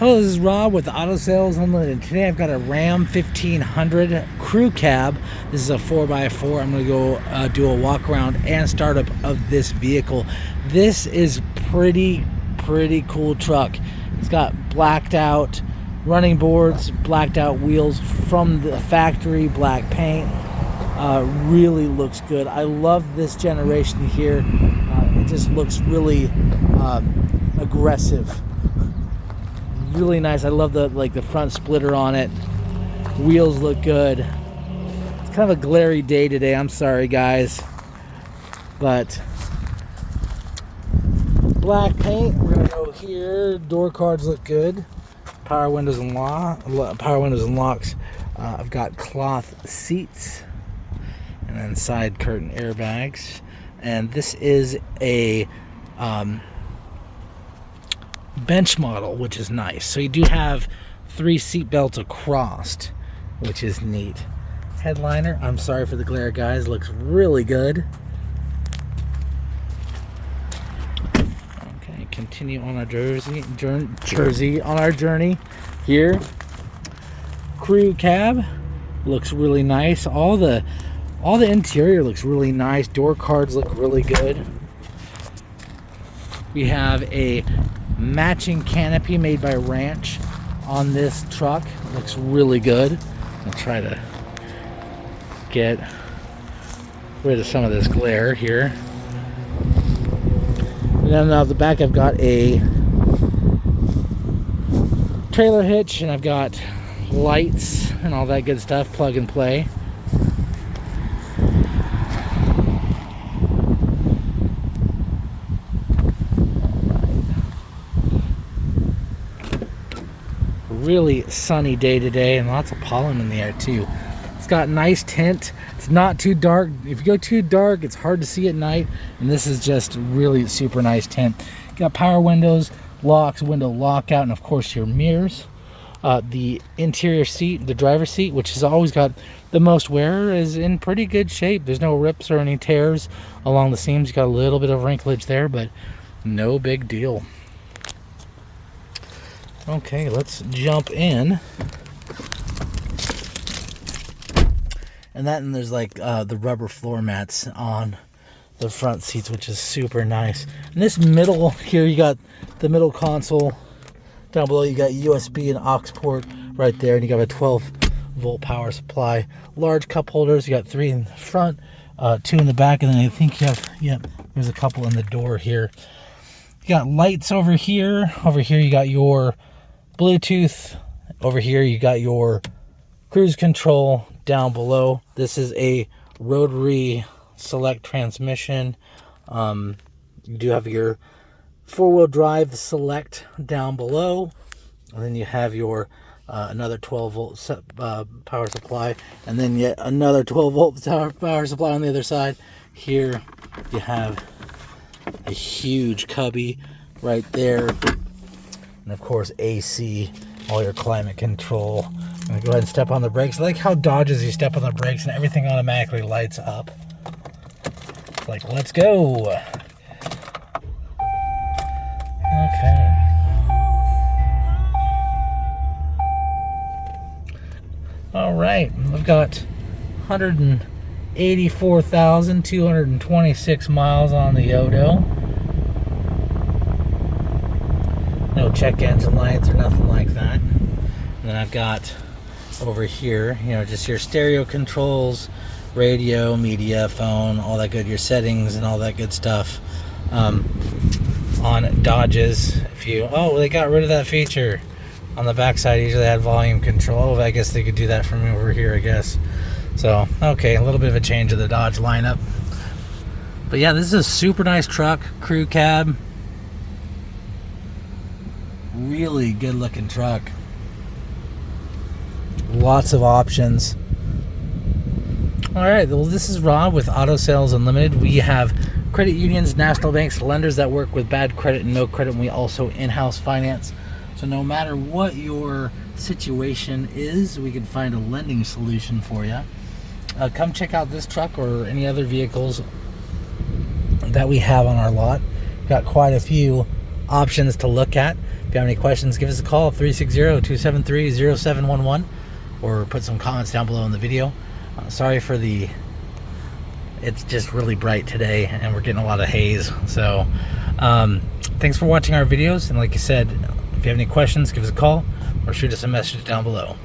Hello, this is Rob with Auto Sales Unlimited. Today I've got a Ram 1500 crew cab. This is a 4x4. I'm going to go do a walk around and startup of this vehicle. This is pretty cool truck. It's got blacked out running boards, blacked out wheels from the factory, black paint. Really looks good. I love this generation here. It just looks really aggressive. Really nice. I love the front splitter on it. Wheels look good. It's kind of a glary day today. I'm sorry, guys, but black paint. We're gonna go here. Door cards look good. Power windows and locks. I've got cloth seats and then side curtain airbags. And this is a bench model, which is nice. So you do have 3 seat belts across, which is neat. Headliner, I'm sorry for the glare, guys, looks really good. Okay, continue on our Jersey on our journey here. Crew cab looks really nice. All the interior looks really nice. Door cards look really good. We have a matching canopy made by Ranch on this truck. Looks really good. I'll try to get rid of some of this glare here. And then out the back I've got a trailer hitch, and I've got lights and all that good stuff, plug and play. Really sunny day today, and lots of pollen in the air too. It's got nice tint. It's not too dark. If you go too dark, it's hard to see at night, and this is just really super nice tint. Got power windows, locks, window lockout, and of course your mirrors. The interior seat, the driver's seat, which has always got the most wear, is in pretty good shape. There's no rips or any tears along the seams. You got a little bit of wrinklage there, but no big deal. Okay, let's jump in. And there's like the rubber floor mats on the front seats, which is super nice. And this middle here, you got the middle console. Down below you got USB and aux port right there, and you got a 12-volt power supply. Large cup holders. You got 3 in the front, 2 in the back, and then I think you have, there's a couple in the door here. You got lights over here. Over here you got your Bluetooth. Over here you got your cruise control. Down below, this is a rotary select transmission. You do have your 4-wheel drive select down below, and then you have your another 12-volt power supply, and then yet another 12-volt power supply on the other side. Here you have a huge cubby right there. And of course, AC, all your climate control. I'm going to go ahead and step on the brakes. I like how Dodges, you step on the brakes and everything automatically lights up. It's like, let's go. Okay. All right. We've got 184,226 miles on the Odo. No check engine lights or nothing like that. And then I've got over here, just your stereo controls, radio, media, phone, all that good, your settings and all that good stuff. On Dodges, they got rid of that feature on the backside. Usually they had volume control. I guess they could do that from over here, I guess. So, okay, a little bit of a change of the Dodge lineup. But yeah, this is a super nice truck, crew cab. Really good looking truck. Lots of options. Alright, well, this is Rob with Auto Sales Unlimited. We have credit unions, national banks, lenders that work with bad credit and no credit, and we also in-house finance. So no matter what your situation is, we can find a lending solution for you. Come check out this truck or any other vehicles that we have on our lot. Got quite a few options to look at. If you have any questions, give us a call, 360-273-0711, or put some comments down below in the video. Sorry for it's just really bright today, and we're getting a lot of haze. So thanks for watching our videos, and like I said, if you have any questions, give us a call or shoot us a message down below.